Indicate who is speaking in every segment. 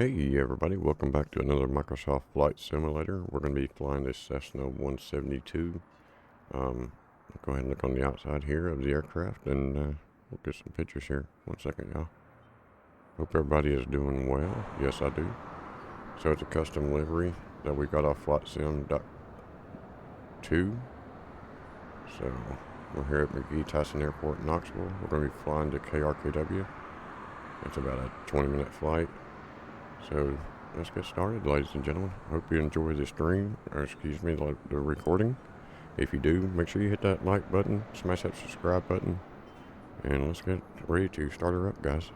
Speaker 1: Hey everybody, welcome back to another Microsoft Flight Simulator. We're going to be flying this Cessna 172. I'll go ahead and look on the outside here of the aircraft and we'll get some pictures here. One second, y'all. Hope everybody is doing well. Yes, I do. So it's a custom livery that we got off FlightSim.2. So we're here at McGee Tyson Airport in Knoxville. We're going to be flying to KRKW. It's about a 20-minute flight. So let's get started, ladies and gentlemen. Hope you enjoy the stream, or excuse me, the recording. If you do, make sure you hit that like button, smash that subscribe button, and let's get ready to start her up, guys.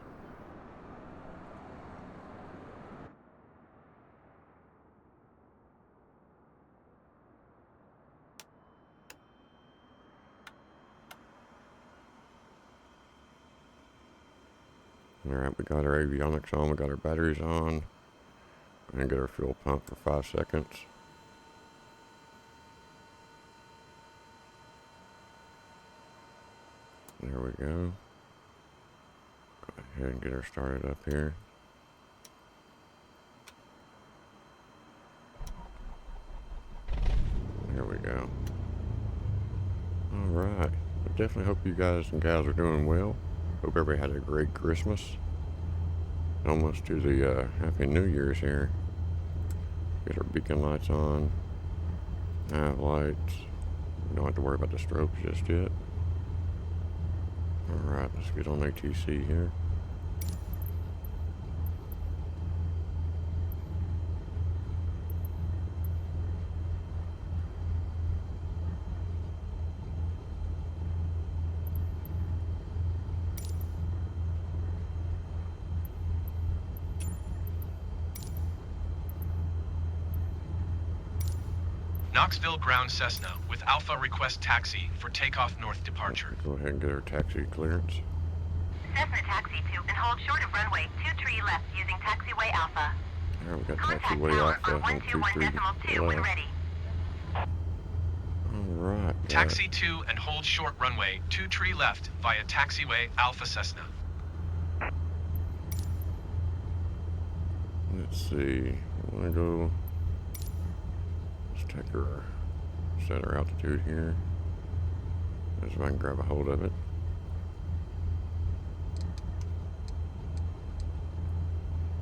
Speaker 1: Alright, we got our avionics on, we got our batteries on, and get our fuel pump for 5 seconds. There we go. Go ahead and get her started up here. There we go. Alright. I definitely hope you guys and gals are doing well. Hope everybody had a great Christmas. Almost to the Happy New Year's here. Get our beacon lights on. Nav lights. We don't have to worry about the strobes just yet. Alright, let's get on ATC here.
Speaker 2: Knoxville ground Cessna with Alpha request taxi for takeoff north departure.
Speaker 1: Let's go ahead and get our taxi clearance.
Speaker 3: Cessna taxi to and hold short of runway 23 left using taxiway Alpha.
Speaker 1: Alright, we got
Speaker 3: Contact
Speaker 1: taxiway
Speaker 3: tower
Speaker 1: Alpha
Speaker 3: on
Speaker 1: and
Speaker 3: 121.2 when
Speaker 1: left.
Speaker 3: ready.
Speaker 1: Alright.
Speaker 2: Taxi to and hold short runway 23 left via taxiway Alpha Cessna.
Speaker 1: Let's see. I want to go. Let's take her, set her altitude here. Let's see if I can grab a hold of it.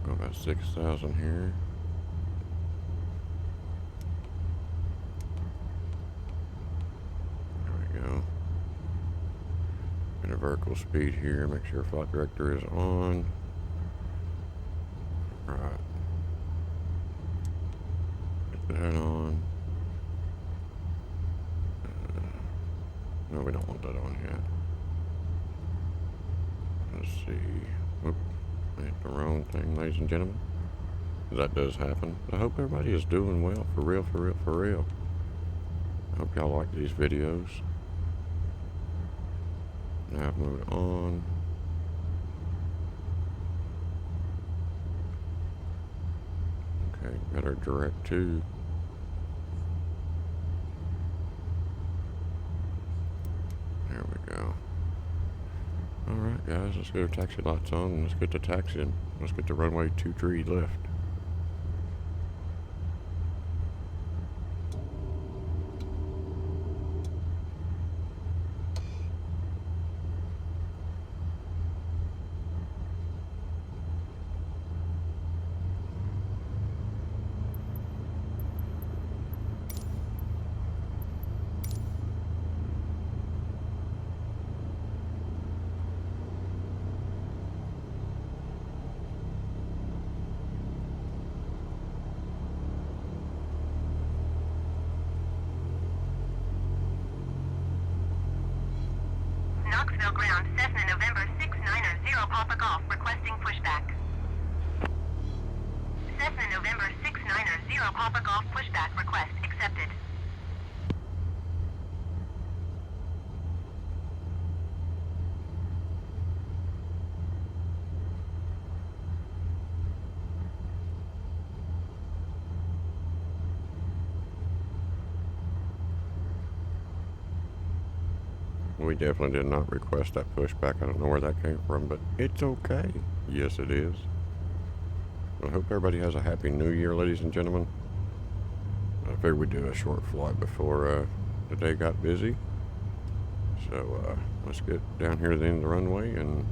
Speaker 1: Go about 6,000 here. There we go. Get a vertical speed here. Make sure flight director is on. Right. Get that on. No, we don't want that on yet. Let's see. Oop, I hit the wrong thing, ladies and gentlemen. That does happen. I hope everybody is doing well. For real, for real, for real. I hope y'all like these videos. Now I've moved on. Okay, got our direct to. There we go. Alright guys, let's get our taxi lights on and let's get the taxiing. Let's get the runway 23 left.
Speaker 3: Knoxville ground Cessna November 690 Papa Golf requesting pushback. Cessna November 690 Papa Golf pushback request accepted.
Speaker 1: We definitely did not request that pushback. I don't know where that came from, but it's okay. Yes, it is. I hope everybody has a happy new year, ladies and gentlemen. I figured we'd do a short flight before the day got busy. So let's get down here to the end of the runway and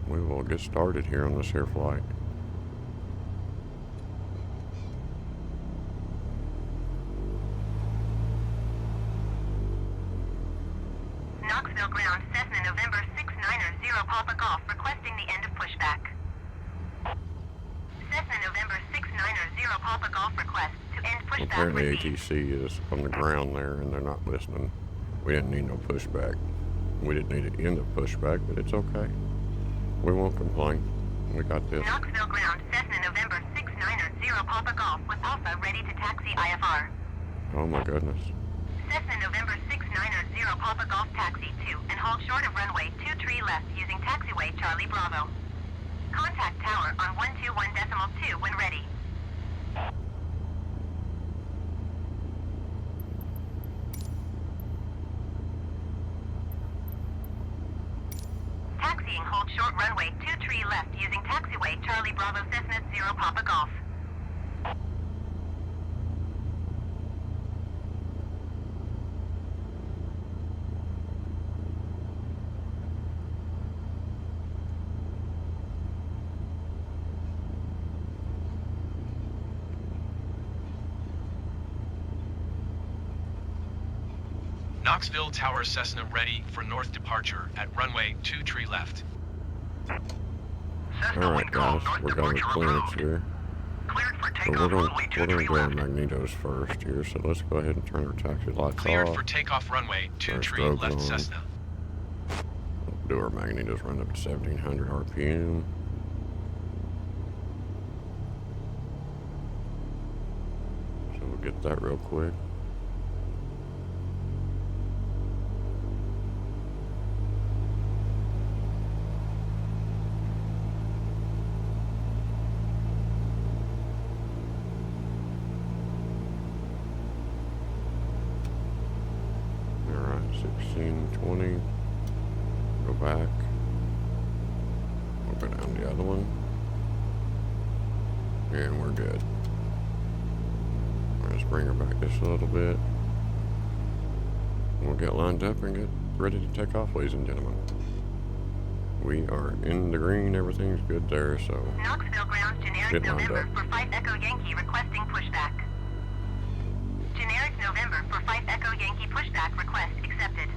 Speaker 1: we will get started here on this here flight.
Speaker 3: Knoxville ground, Cessna November 690 Papa Golf, requesting the end of pushback. Cessna November 690 Papa Golf request to end pushback
Speaker 1: Apparently
Speaker 3: received.
Speaker 1: ATC is on the ground there and they're not listening. We didn't need no pushback. We didn't need to end the pushback, but it's okay. We won't complain. We got this.
Speaker 3: Knoxville ground, Cessna November 690 Papa Golf with Alpha ready to taxi IFR.
Speaker 1: Oh my goodness.
Speaker 3: Cessna November 690 Papa Golf taxi 2 and hold short of runway 23 left using taxiway Charlie Bravo. Contact tower on 121.2 when ready. Taxiing hold short runway 23 left using taxiway Charlie Bravo Cessna 0 Papa Golf.
Speaker 2: Knoxville Tower Cessna ready for north departure at runway 23 left.
Speaker 1: Alright guys, we're going to clearance here.
Speaker 3: Cleared for
Speaker 1: So
Speaker 3: takeoff
Speaker 1: we're
Speaker 3: runway
Speaker 1: going
Speaker 3: 23
Speaker 1: to go
Speaker 3: left.
Speaker 1: Magnetos first here, so let's go ahead and turn our taxi lights
Speaker 2: Cleared
Speaker 1: off.
Speaker 2: for takeoff runway 23
Speaker 1: strobe
Speaker 2: left
Speaker 1: on.
Speaker 2: Cessna.
Speaker 1: Do our Magnetos run up to 1700 RPM. So we'll get that real quick. Alright, 1620. Go back. We'll go down the other one. And we're good. Let's bring her back just a little bit. We'll get lined up and get ready to take off, ladies and gentlemen. We are in the green, everything's good there, so
Speaker 3: Knoxville ground, generic
Speaker 1: get lined
Speaker 3: November
Speaker 1: up.
Speaker 3: for 5 Echo Yankee requesting pushback. Generic November for 5 Echo Yankee pushback request accepted.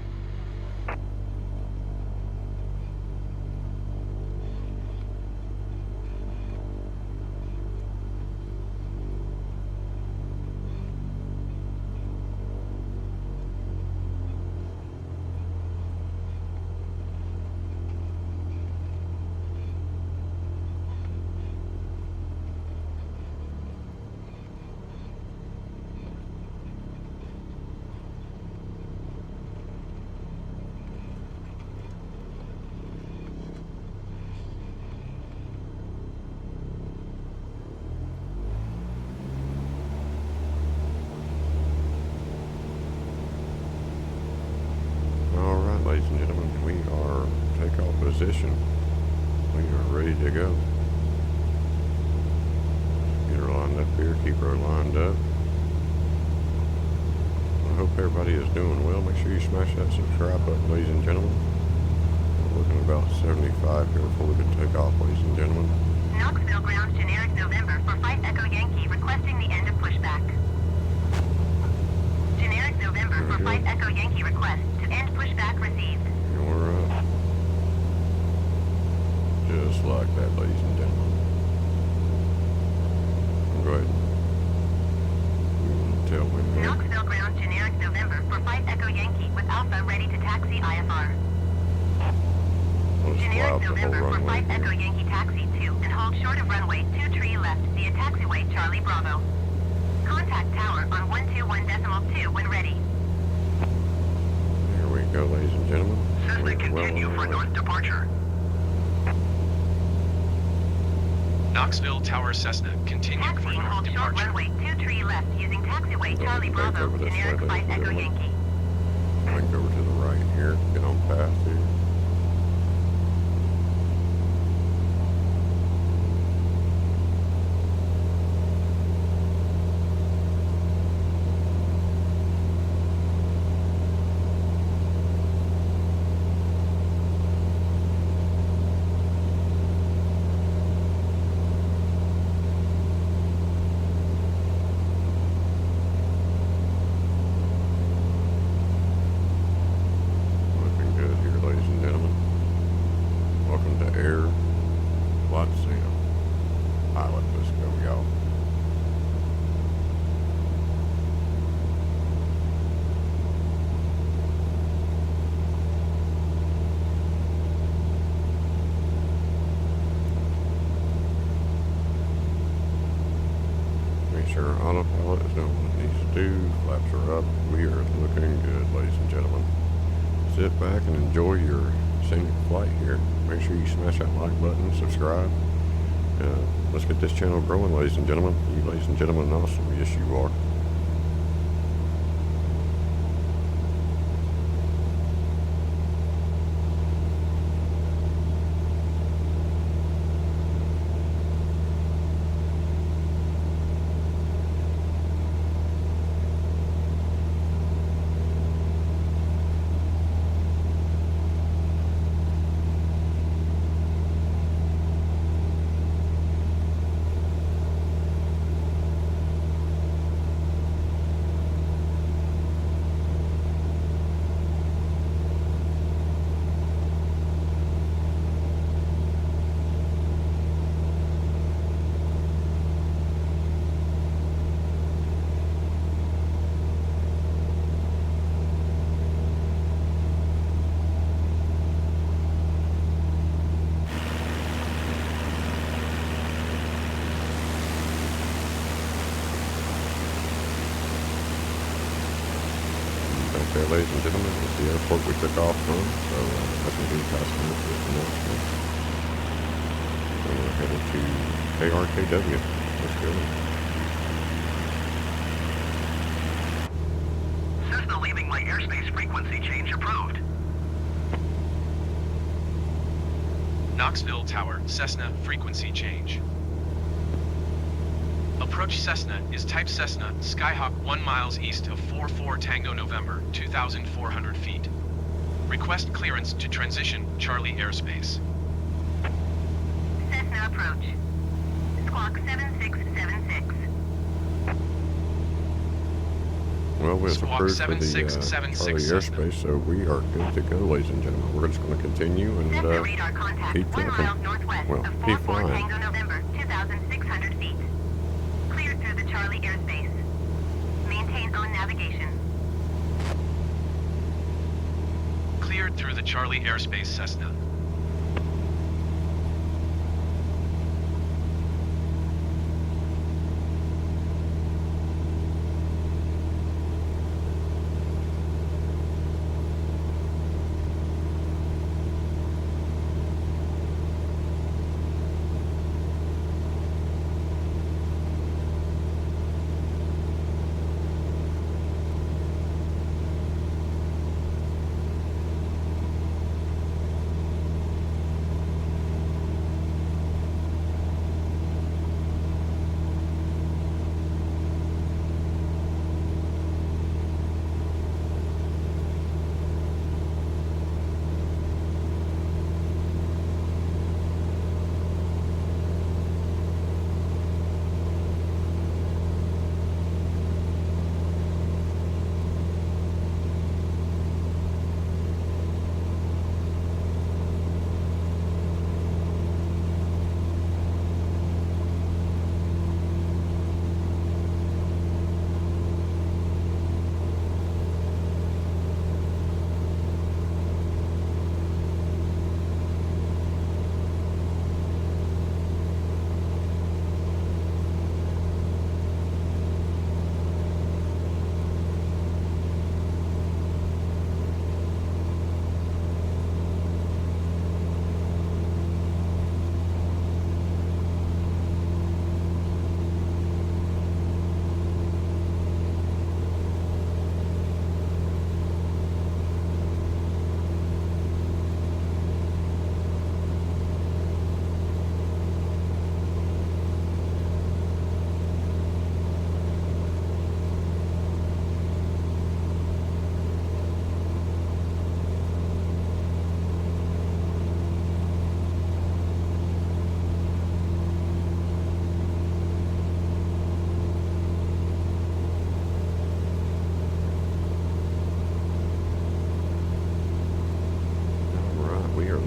Speaker 1: Alright, ladies and gentlemen, we are takeoff position. We are ready to go. Get her lined up here, keep her lined up. I hope everybody is doing well. Make sure you smash that subscribe button, ladies and gentlemen. We're looking at about 75 here before we can take off, ladies and gentlemen.
Speaker 3: Knoxville ground, generic November for 5 Echo Yankee requesting the end of pushback. Generic November for
Speaker 1: Very
Speaker 3: 5
Speaker 1: good.
Speaker 3: Echo Yankee request to end pushback received.
Speaker 1: And we're up. Just like that, ladies and gentlemen. Go ahead. Tell me that.
Speaker 3: Knoxville ground, generic November for 5 Echo Yankee with Alpha ready to taxi IFR.
Speaker 1: We'll just fly
Speaker 3: Generic
Speaker 1: out the whole
Speaker 3: November for
Speaker 1: runway
Speaker 3: 5 Echo
Speaker 1: here.
Speaker 3: Yankee taxi 2 and hold short of runway 23 left via taxiway Charlie Bravo. Contact tower on 121.2 when ready.
Speaker 1: Here we go, ladies and gentlemen.
Speaker 3: Cessna
Speaker 1: We're well
Speaker 3: continue
Speaker 1: on
Speaker 3: for
Speaker 1: our way.
Speaker 3: north departure.
Speaker 2: Knoxville Tower Cessna continue for
Speaker 3: Taxiing
Speaker 2: north
Speaker 3: hold short
Speaker 2: departure.
Speaker 3: runway 23 left using taxiway
Speaker 1: Go
Speaker 3: Charlie
Speaker 1: back
Speaker 3: Bravo,
Speaker 1: over this
Speaker 3: generic
Speaker 1: way,
Speaker 3: 5
Speaker 1: ladies and
Speaker 3: Echo
Speaker 1: gentlemen.
Speaker 3: Yankee.
Speaker 1: I can go over to the right here, get on path here. sure autopilot is doing what it needs to do. Flaps are up. We are looking good, ladies and gentlemen. Sit back and enjoy your scenic flight here. Make sure you smash that like button, subscribe. Let's get this channel growing, ladies and gentlemen. You ladies and gentlemen are awesome. Yes, you are. Okay, ladies and gentlemen, it's the airport we took off from, so that's going to be Cessna announcement. So we're headed to KRKW. Let's go.
Speaker 4: Cessna leaving my airspace frequency change approved.
Speaker 2: Knoxville Tower, Cessna, frequency change. Approach Cessna is type Cessna, SkyHawk 1 miles east of 44 Tango November, 2,400 feet. Request clearance to transition Charlie airspace.
Speaker 3: Cessna approach. Squawk 7676.
Speaker 1: Well, we was
Speaker 2: Squawk
Speaker 1: approved for the
Speaker 2: 7676
Speaker 1: Charlie
Speaker 2: Cessna.
Speaker 1: airspace, so we are good to go, ladies and gentlemen. We're just going to continue and
Speaker 3: Cessna radar contact
Speaker 1: keep
Speaker 3: 1
Speaker 1: flipping.
Speaker 3: mile northwest
Speaker 1: Well,
Speaker 3: of
Speaker 1: keep
Speaker 3: 44
Speaker 1: flying.
Speaker 3: Tango November, 2,600 feet. Cleared through the Charlie airspace. Maintain on navigation.
Speaker 2: Cleared through the Charlie airspace, Cessna.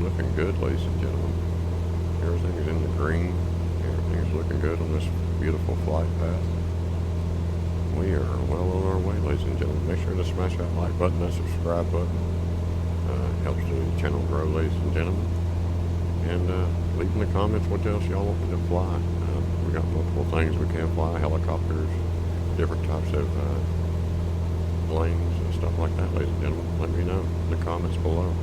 Speaker 1: Looking good, ladies and gentlemen. Everything is in the green. Everything is looking good on this beautiful flight path. We are well on our way, ladies and gentlemen. Make sure to smash that like button, that subscribe button. Helps the channel grow, ladies and gentlemen. And leave in the comments what else y'all want me to fly. We we got multiple things we can fly, helicopters, different types of planes and stuff like that, ladies and gentlemen. Let me know in the comments below.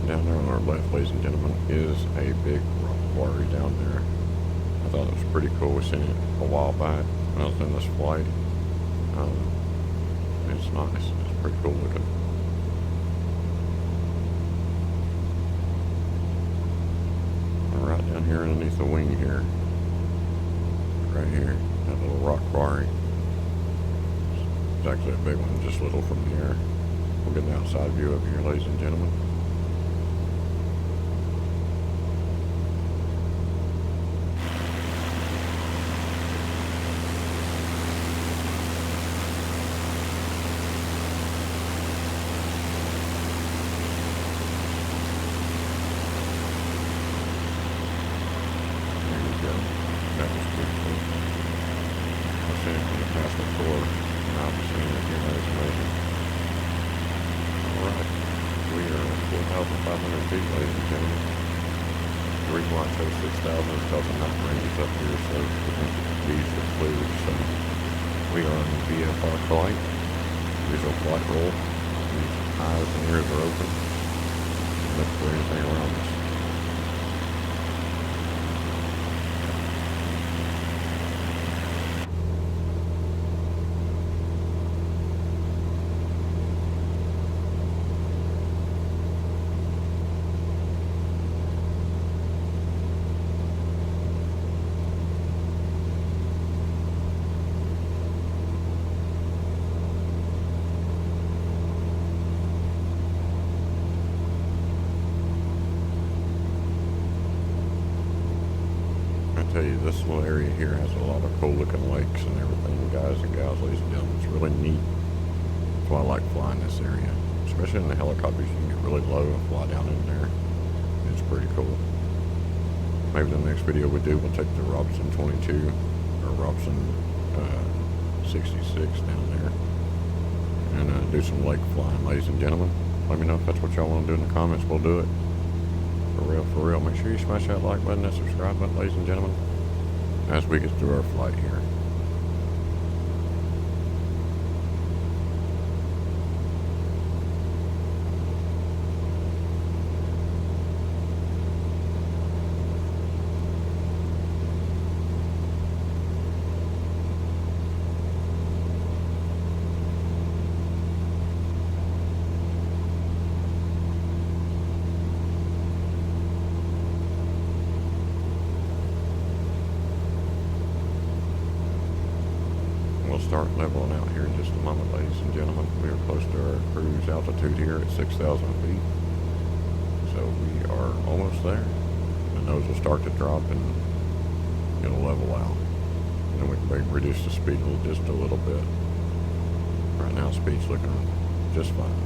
Speaker 1: Down there on our left, ladies and gentlemen, is a big rock quarry down there. I thought it was pretty cool. We seen it a while back when I was in this flight. It's nice. It's pretty cool looking. We're right down here underneath the wing here. Right here, that little rock quarry. It's actually a big one, just little from the air. We'll get an outside view of here, ladies and gentlemen. That was pretty cool. I've seen it from the past before, and I've seen it here. That is amazing. Alright, we are at 4,500 feet, ladies and gentlemen. The reason why I chose 6,000 is because of night ranges up here, so we think these are clear. So we are on the VFR flight, visual flight roll. These eyes and ears are open. Look for anything around us. Tell you, this little area here has a lot of cool looking lakes and everything, guys and gals, ladies and gentlemen. It's really neat. That's why I like flying this area, especially in the helicopters. You can get really low and fly down in there. It's pretty cool. Maybe the next video we do, we'll take the Robson 22 or Robson 66 down there and do some lake flying, ladies and gentlemen. Let me know if that's what y'all want to do in the comments. We'll do it. For real, for real. Make sure you smash that like button, that subscribe button, ladies and gentlemen, as we get through our flight here. We'll start leveling out here in just a moment, ladies and gentlemen. We are close to our cruise altitude here at 6,000 feet. So we are almost there. The nose will start to drop and it'll level out. And then we can reduce the speed just a little bit. Right now, speed's looking just fine.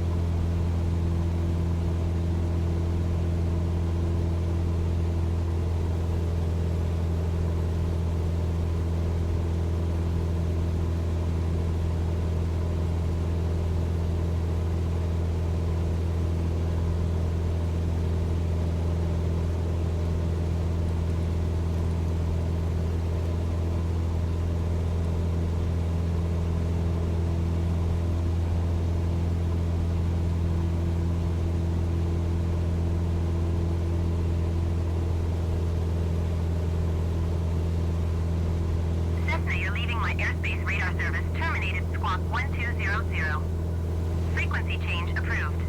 Speaker 3: my airspace radar service terminated squawk 1200. Frequency change approved.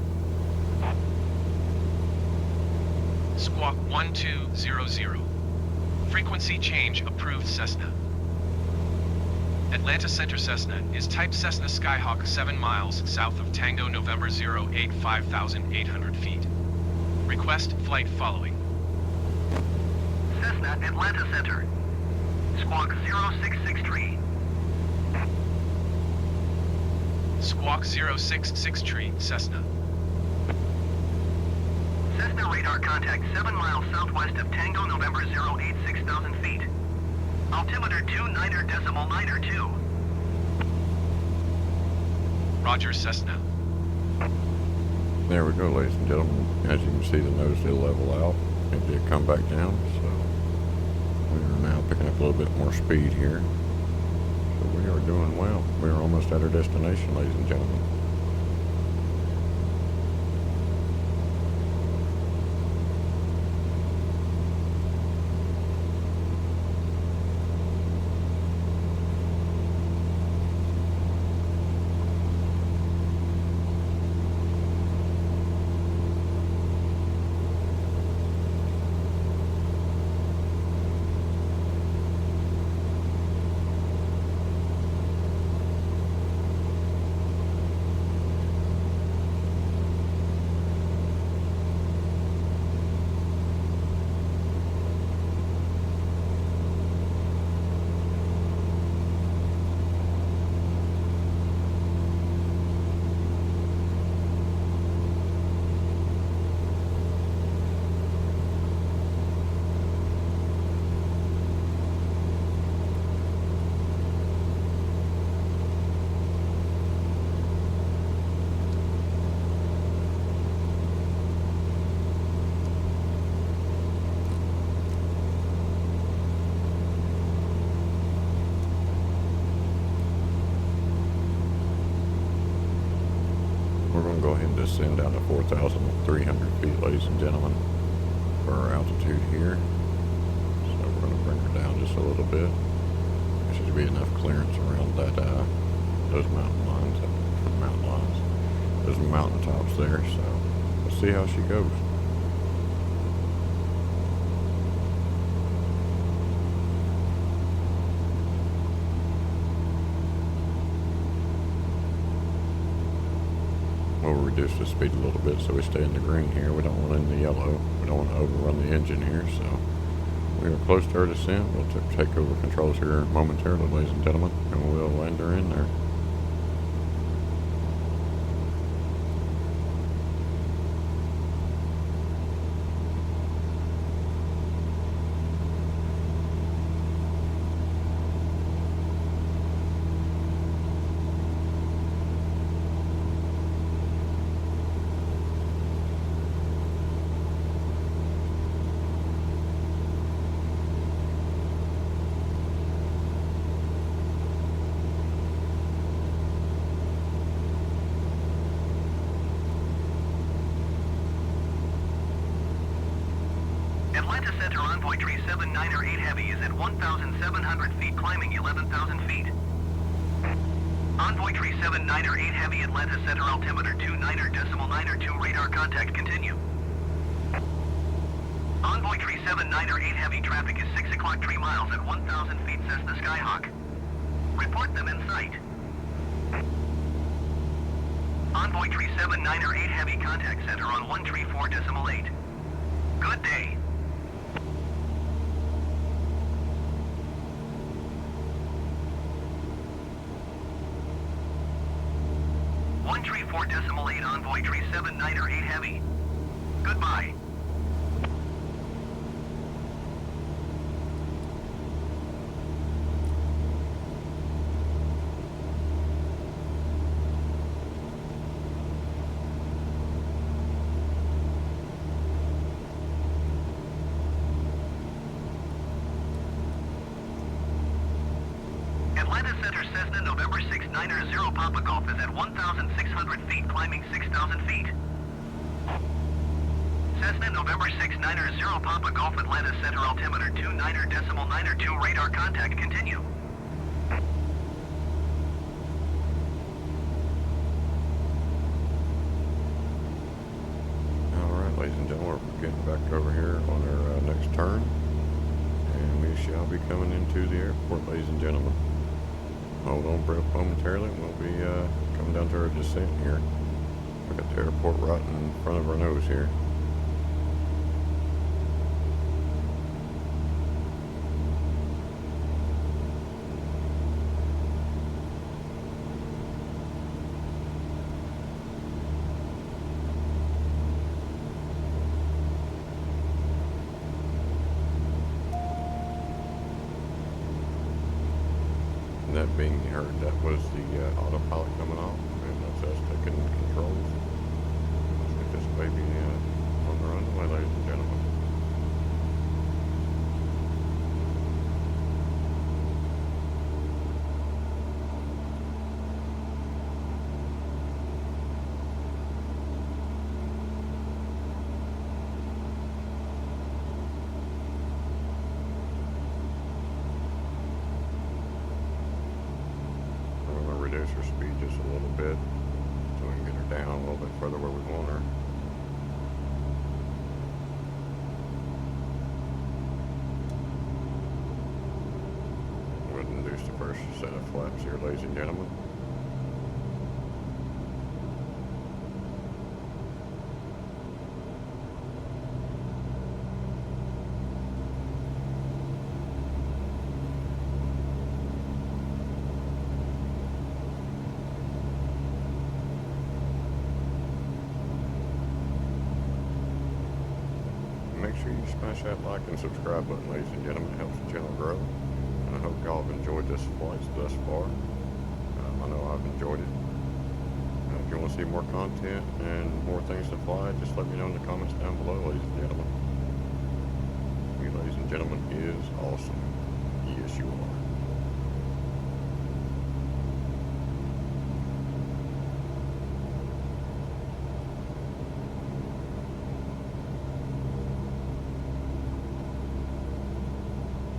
Speaker 2: Squawk 1200. Frequency change approved Cessna. Atlanta Center Cessna is type Cessna SkyHawk 7 miles south of Tango November 08 5,800 feet. Request flight following.
Speaker 4: Cessna, Atlanta Center. Squawk 0663.
Speaker 2: Squawk 066 Cessna.
Speaker 4: Cessna radar contact 7 miles southwest of Tango November 08 6,000 feet. Altimeter 29.92.
Speaker 2: Roger Cessna.
Speaker 1: There we go, ladies and gentlemen. As you can see, the nose did level out. It did come back down, so we are now picking up a little bit more speed here. So we are doing well. We are almost at our destination, ladies and gentlemen. We're going to go ahead and descend down to 4,300 feet, ladies and gentlemen, for our altitude here. So we're going to bring her down just a little bit. There should be enough clearance around that, those mountain lines, those mountain tops there. So we'll see how she goes. We'll reduce the speed a little bit so we stay in the green here. We don't want in the yellow. We don't want to overrun the engine here. So we are close to our descent. We'll take over controls here momentarily, ladies and gentlemen, and we'll land her in there.
Speaker 4: Atlanta Center Envoy Tree 798 Heavy is at 1,700 feet, climbing 11,000 feet. Envoy Tree 798 Heavy, Atlanta Center altimeter 29.92 radar contact continue. Envoy Tree 798 Heavy, traffic is 6 o'clock 3 miles at 1,000 feet Cessna SkyHawk. Report them in sight. Envoy Tree 798 Heavy, contact center on 134.8. Good day. One tree 4.8 Envoy Tree 798 Heavy. Goodbye. Atlanta Center Cessna November 690 Papa Golf is at 1,600 feet, climbing 6,000 feet. Cessna November 690 Papa Golf, Atlanta Center altimeter 29.92 radar contact continue.
Speaker 1: back over here on our next turn, and we shall be coming into the airport, ladies and gentlemen. Hold on momentarily, and we'll be coming down to our descent here. We got the airport right in front of our nose here. That being heard, that was the autopilot coming off, and that's us taking controls. Let's get this baby on the runway, ladies and gentlemen. Reduce her speed just a little bit so we can get her down a little bit further where we want her. We'll introduce the first set of flaps here, ladies and gentlemen. Make sure you smash that like and subscribe button, ladies and gentlemen. It helps the channel grow. And I hope y'all have enjoyed this flight thus far. I know I've enjoyed it. If you want to see more content and more things to fly, just let me know in the comments down below, ladies and gentlemen. You, ladies and gentlemen, is awesome. Yes, you are.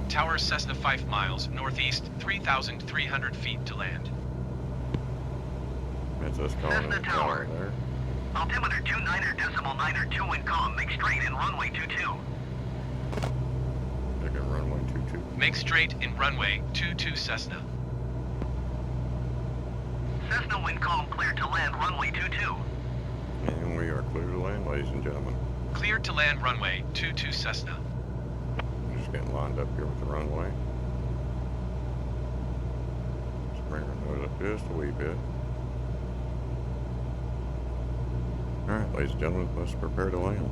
Speaker 2: Tower Cessna 5 miles, northeast, 3,300 feet to land.
Speaker 1: That's us calling
Speaker 4: Cessna
Speaker 1: it
Speaker 4: Tower.
Speaker 1: there.
Speaker 4: Altimeter 29.92 wind calm. Make straight in runway 22.
Speaker 1: Taking runway 22.
Speaker 2: Make straight in runway 22 Cessna.
Speaker 4: Cessna wind calm cleared to land runway 22.
Speaker 1: And we are clear to land, ladies and gentlemen.
Speaker 2: Cleared to land runway 22 Cessna.
Speaker 1: Just getting lined up here with the runway. Let's bring our nose up just a wee bit. Alright, ladies and gentlemen, let's prepare to land.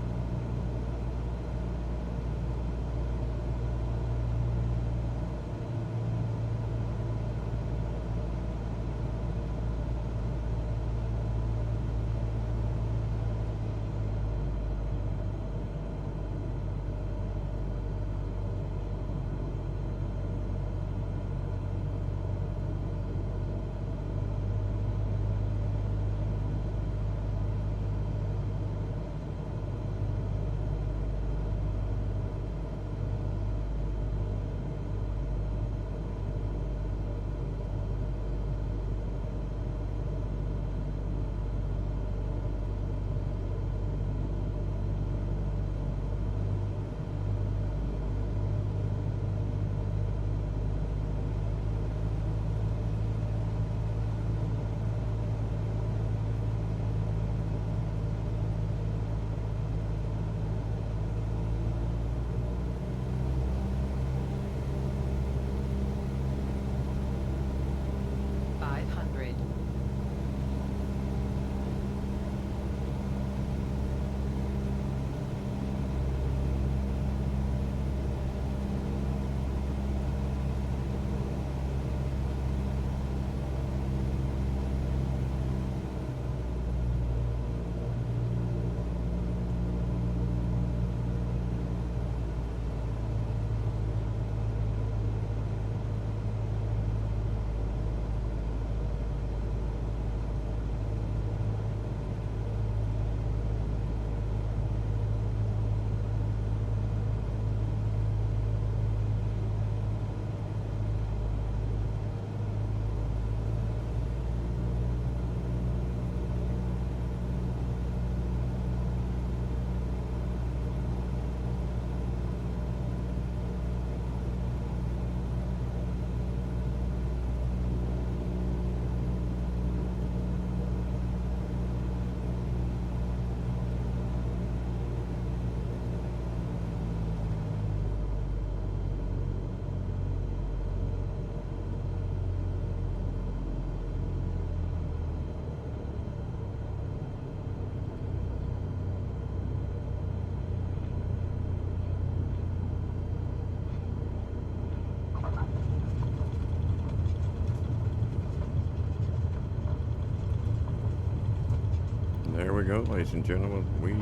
Speaker 1: we go, ladies and gentlemen. We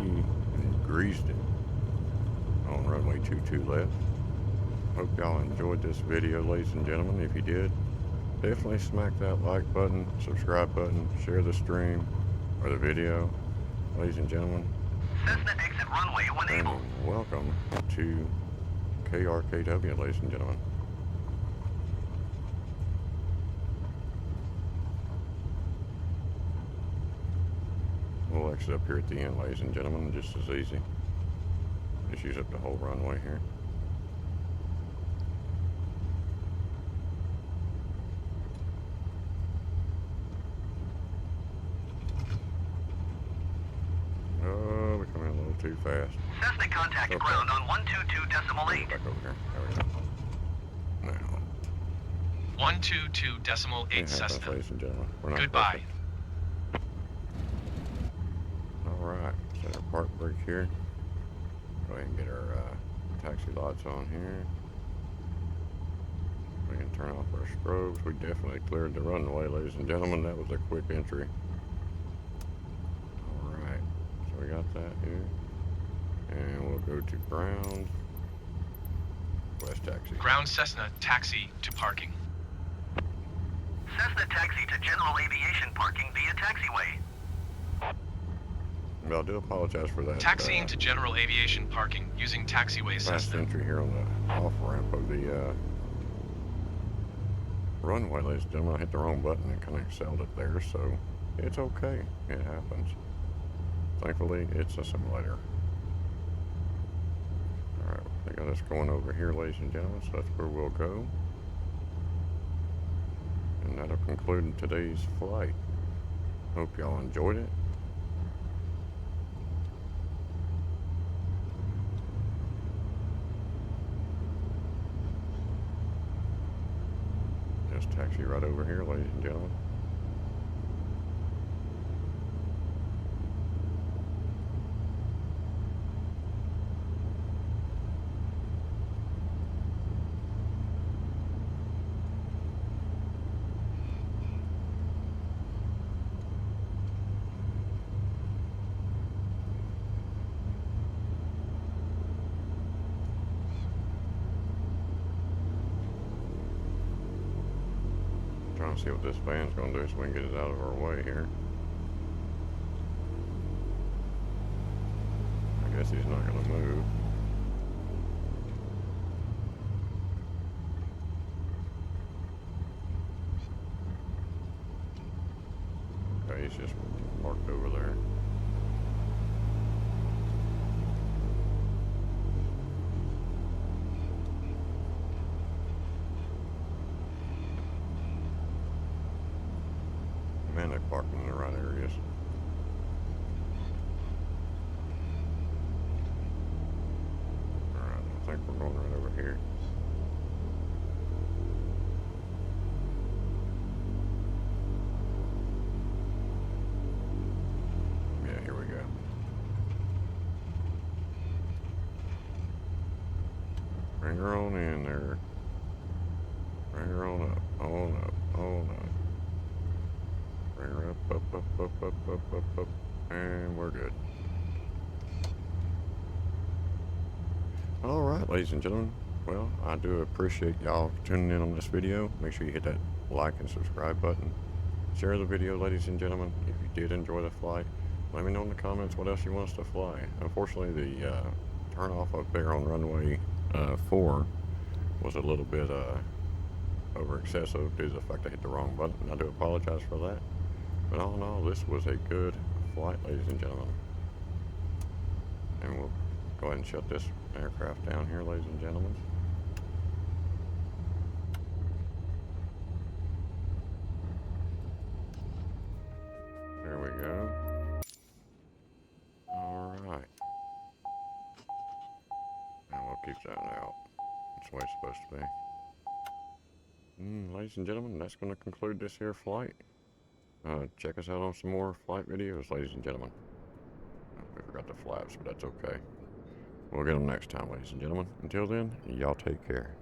Speaker 1: greased it on runway 22 left. Hope y'all enjoyed this video, ladies and gentlemen. If you did, definitely smack that like button, subscribe button, share the stream or the video, ladies and gentlemen.
Speaker 4: Cessna exit runway when
Speaker 1: And
Speaker 4: able.
Speaker 1: welcome to KRKW, ladies and gentlemen. We'll exit up here at the end, ladies and gentlemen, just as easy. Just use up the whole runway here. Oh, we're coming a little too fast.
Speaker 4: Cessna contact
Speaker 1: Okay.
Speaker 4: ground on 122.8.
Speaker 1: Back over here. There we go. Now,
Speaker 2: 122.8
Speaker 1: it happens,
Speaker 2: Cessna.
Speaker 1: ladies and gentlemen. We're not
Speaker 2: Goodbye.
Speaker 1: perfect. Alright, set our park brake here. Go ahead and get our taxi lights on here. We can turn off our strobes. We definitely cleared the runway, ladies and gentlemen. That was a quick entry. Alright, so we got that here. And we'll go to ground. West taxi.
Speaker 2: Ground Cessna, taxi to parking.
Speaker 4: Cessna taxi to general aviation parking via taxiway.
Speaker 1: Well, I do apologize for that.
Speaker 2: Taxiing to general aviation parking using taxiway
Speaker 1: Last
Speaker 2: Cessna.
Speaker 1: entry here on the off ramp of the runway, ladies and gentlemen. I hit the wrong button and kind of excelled it there, so it's okay. It happens. Thankfully, it's a simulator. Alright, they got us going over here, ladies and gentlemen, so that's where we'll go. And that'll conclude today's flight. Hope y'all enjoyed it. Just taxi right over here, ladies and gentlemen. Trying to see what this van's gonna do so we can get it out of our way here. I guess he's not gonna move. Okay, he's just parked over there. Man, they parked in the right areas. Alright, I think we're going right over here. Yeah, here we go. Bring her on in there. Bring her on up, on up, on up. Bring her up, and we're good. Alright, ladies and gentlemen, well, I do appreciate y'all tuning in on this video. Make sure you hit that like and subscribe button. Share the video, ladies and gentlemen. If you did enjoy the flight, let me know in the comments what else you want us to fly. Unfortunately, the turn off up there on runway 4 was a little bit over excessive due to the fact I hit the wrong button. I do apologize for that. But all in all, this was a good flight, ladies and gentlemen. And we'll go ahead and shut this aircraft down here, ladies and gentlemen. There we go. Alright. And we'll keep that out. That's the way it's supposed to be. Ladies and gentlemen, that's going to conclude this here flight. Check us out on some more flight videos, ladies and gentlemen. We forgot the flaps, but that's okay. We'll get them next time, ladies and gentlemen. Until then, y'all take care.